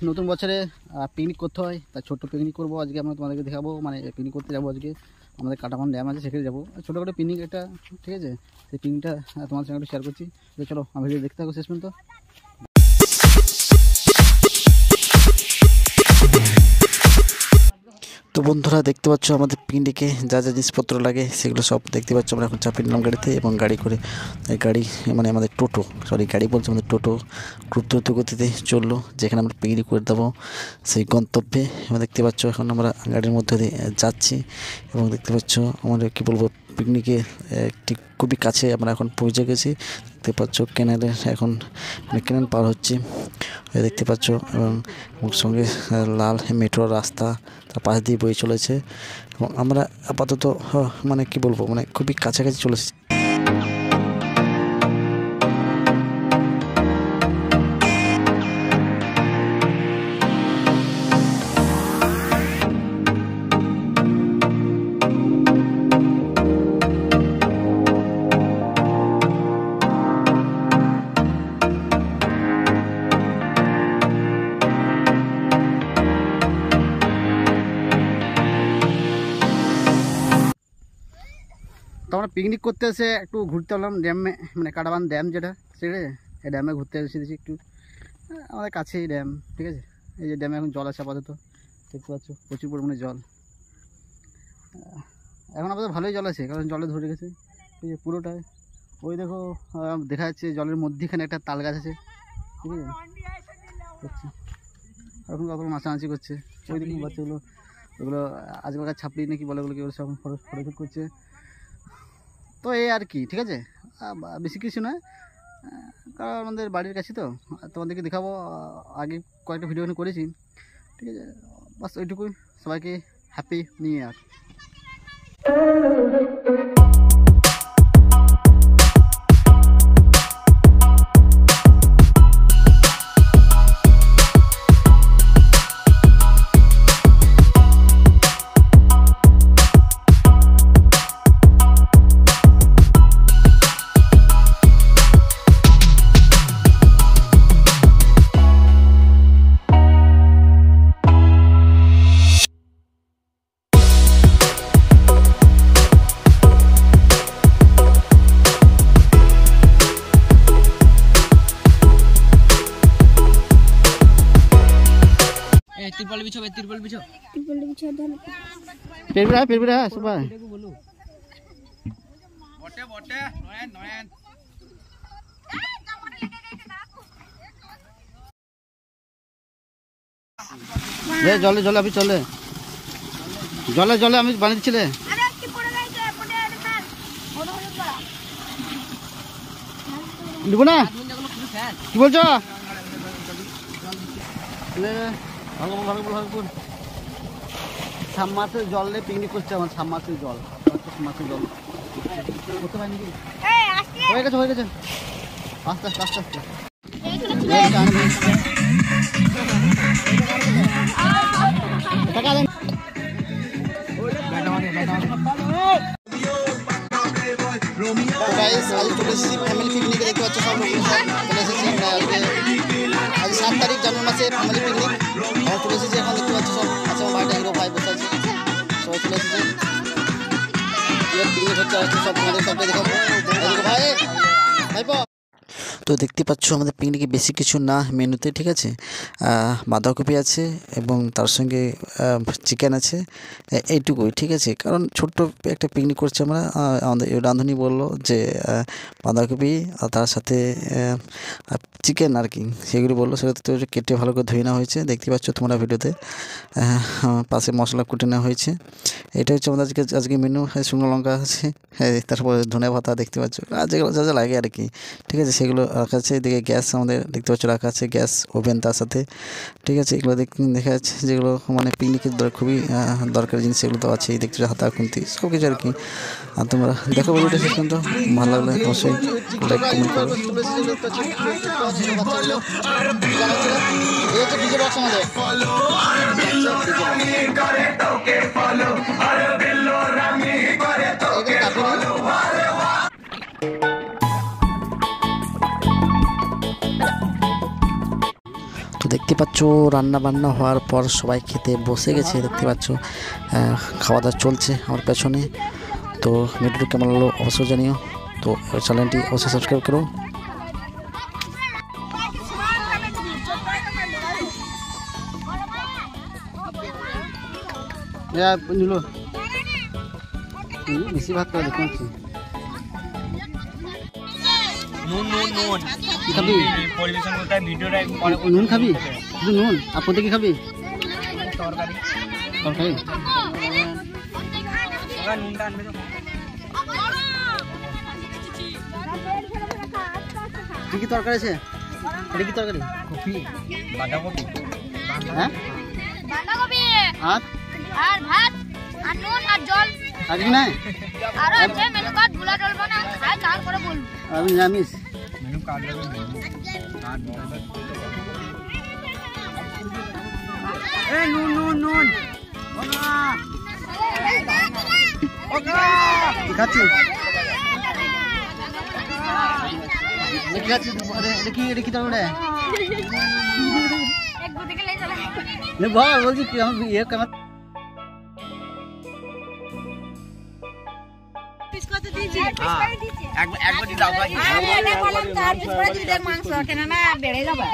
নতুন বছরে পিকনিক করতে হয়, তাই ছোট্ট পিকনিক করবো আজকে। আমরা তোমাদেরকে দেখাবো, মানে পিকনিক করতে যাবো আজকে। আমাদের কাটামান ড্যাম আছে, সেখানে যাবো। ছোটো পিকনিক একটা, ঠিক আছে। সেই পিকনিকটা তোমাদের সঙ্গে একটু শেয়ার করছি। চলো আমি ভিডিও দেখতে থাকো শেষ পর্যন্ত। তো বন্ধুরা দেখতে পাচ্ছ আমাদের পিকনিকে যা যা জিনিসপত্র লাগে সেগুলো সব দেখতে পাচ্ছ। আমরা এখন চাপিয়ে নিলাম গাড়িতে এবং গাড়ি করে গাড়ি মানে আমাদের টোটো, সরি গাড়ি বলছে, আমাদের টোটো খুব দ্রুত গতিতে চললো যেখানে আমরা পিকনিক করে দেবো সেই গন্তব্যে। আমরা দেখতে পাচ্ছ এখন আমরা গাড়ির মধ্যে দিয়ে যাচ্ছি এবং দেখতে পাচ্ছ আমাদের কী বলবো পিকনিকে একটি খুবই কাছে আমরা এখন পৌঁছে গেছি। দেখতে পাচ্ছ ক্যানেলের এখন ক্যানেল পার হচ্ছে দেখতে পাচ্ছ, এবং সঙ্গে লাল মেট্রো রাস্তা তার পাশ দিয়ে বয়ে চলেছে এবং আমরা আপাতত মানে কি বলবো মানে খুবই কাছাকাছি চলে এসেছি। তো আমরা পিকনিক করতে এসে একটু ঘুরতে এলাম ড্যামে, মানে কাটাবান ড্যাম যেটা, সেটা এই ড্যামে ঘুরতে এসেছি একটু। আমাদের কাছেই ড্যাম, ঠিক আছে। এই যে ড্যামে এখন জল আছে আপাতত, দেখতে পাচ্ছ প্রচুর পরিমাণে জল। এখন আপাতত ভালোই জল আছে, কারণ জলে ধরে গেছে এই যে পুরোটায়। ওই দেখো দেখা যাচ্ছে জলের মধ্যেখানে একটা তাল গাছ আছে, ঠিক আছে। এখন কত নাচানাচি করছে ওই দিকে বাচ্চাগুলো, ওগুলো আজকালকার ছাপড়ি নাকি বলে, ওগুলো কি সব ফটোশুট করছে। তো এই আর কি, ঠিক আছে, বেশি কিছু নয়, কারণ আমাদের বাড়ির কাছে তো তোমাদেরকে দেখাবো। আগে কয়েকটা ভিডিও করেছি, ঠিক আছে। বাস ওইটুকুই। সবাইকে হ্যাপি নিউ ইয়ার। तिरपाल बिछो, तिरपाल बिछो, तिरपाल बिछो। पेरबिरा सुबह बोटे बोटे नयन नयन ये जले जले अभी चले जले जले আমি বানিয়ে দিছিলে। আরে কি পড়ে গেছে পড়ে স্যার বড় হয়ে পড়া দিব না কি বলছো লে ভাগপুর সাবমার্সেল জল নিয়ে পিকনিক করছে। আমার সাবমার্সেল জল, সাবমার্সেল জল করতে পারি নাকি? হয়ে গেছে আস্তে আস্তে আস্তে আস্তে। চলে এসেছি ফ্যামিলি পিকনিকে, দেখতে পাচ্ছ সব চলে এসেছি। আজ 7 তারিখ জানুয়ারি মাসে ফ্যামিলি পিকনিক আমরা চলে এসেছি। এখন দেখতে পাচ্ছি সব আছে, আমার বাড়িটা হিরো ভাই বসে আছে, সবাই চলে এসেছে। পিকনিক হচ্ছে সব তোমাদের সবটাই দেখাবো ভাই ভাইপো। তো দেখতে পাচ্ছ আমাদের পিকনিকে বেশি কিছু না মেনুতে, ঠিক আছে। বাঁধাকপি আছে এবং তার সঙ্গে চিকেন আছে, এইটুকুই, ঠিক আছে। কারণ ছোট্ট একটা পিকনিক করছি আমরা। আমাদের রাঁধুনি বললো যে বাঁধাকপি আর তার সাথে চিকেন আর কি, সেগুলি বললো। সেটা তো কেটে ভালো করে ধুয়ে নেওয়া হয়েছে, দেখতে পাচ্ছ তোমরা ভিডিওতে। পাশে মশলা কুটে নেওয়া হয়েছে। এটা হচ্ছে আমাদের আজকে মেনু। শুকনো লঙ্কা আছে, তারপরে ধনে পাতা দেখতে পাচ্ছ, আর যেগুলো যা যা লাগে আর কি, ঠিক আছে, সেগুলো রাখা আছে। এদিকে গ্যাস আমাদের দেখতে পাচ্ছ রাখা আছে, গ্যাস ওভেন তার সাথে, ঠিক আছে। এগুলো দেখা যাচ্ছে যেগুলো মানে পিকনিকের খুবই দরকারি জিনিস, সেগুলো তো আছেই। দেখতে পাচ্ছ হাতা খুন্তি সব কিছু আর কি। আর তোমরা দেখো ভিডিওটা শেষ পর্যন্ত, ভালো লাগলে অবশ্যই লাইক কমেন্ট করো। দেখতে পাচ্ছ রান্না বান্না হওয়ার পর সবাই খেতে বসে গেছে। দেখতে পাচ্ছ খাওয়া দাওয়া চলছে আমার পেছনে। তো ভিডিওটি কেমন লাগলো অবশ্যই জানিও। তো চ্যানেলটি অবশ্যই সাবস্ক্রাইব করো। বেশি ভাত করে দেখুন নুন নুন নুন কি খাবি? পরিবেশন করতে হয় ভিডিওটা পরে নুন খাবি? শুধু নুন? আর পোতে কি খাবি? তরকারি তরকারি? ওরা নুনটা আনবে তো কি কি তরকারি আছে? এটা কি তরকারি? কপি বাঁধাকপি হ্যাঁ বাঁধাকপি আর আর ভাত আর নুন আর জল আর কি নাই? আর আছে মেনু কার্ড গুলা জল বানা খাই তারপরে বলবো। আমি নিরামিষ। মেনু কার্ড লাগবে এই নুন নুন নুন কি খাচ্ছিস? কি খাচ্ছিস? এটা কি তরকারি? এক বুটি কে লে চলে বল বলছি কি আমি ইয়ে কেমন পিস কত দিয়েছি? একবার দাও ভাই এটা বললাম তার পিস করে দিই দেখ মাংস কেন না বেড়ে যাবে।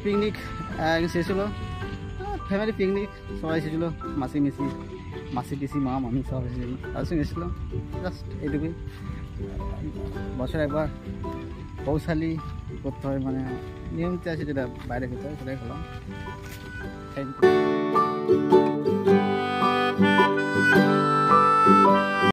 পিকনিক শেষ হলো। ফ্যামিলি পিকনিক সবাই এসেছিলো, মাসি মিসি মাসি পিসি মা মামি সব এসেছিলো, তার সঙ্গে এসেছিলো। জাস্ট এইটুকুই। বছর একবার পৌঁছালি করতে হয়, মানে নিয়মিত আছে যেটা বাইরে খেতে হয় সেটাই হলাম। Thank you.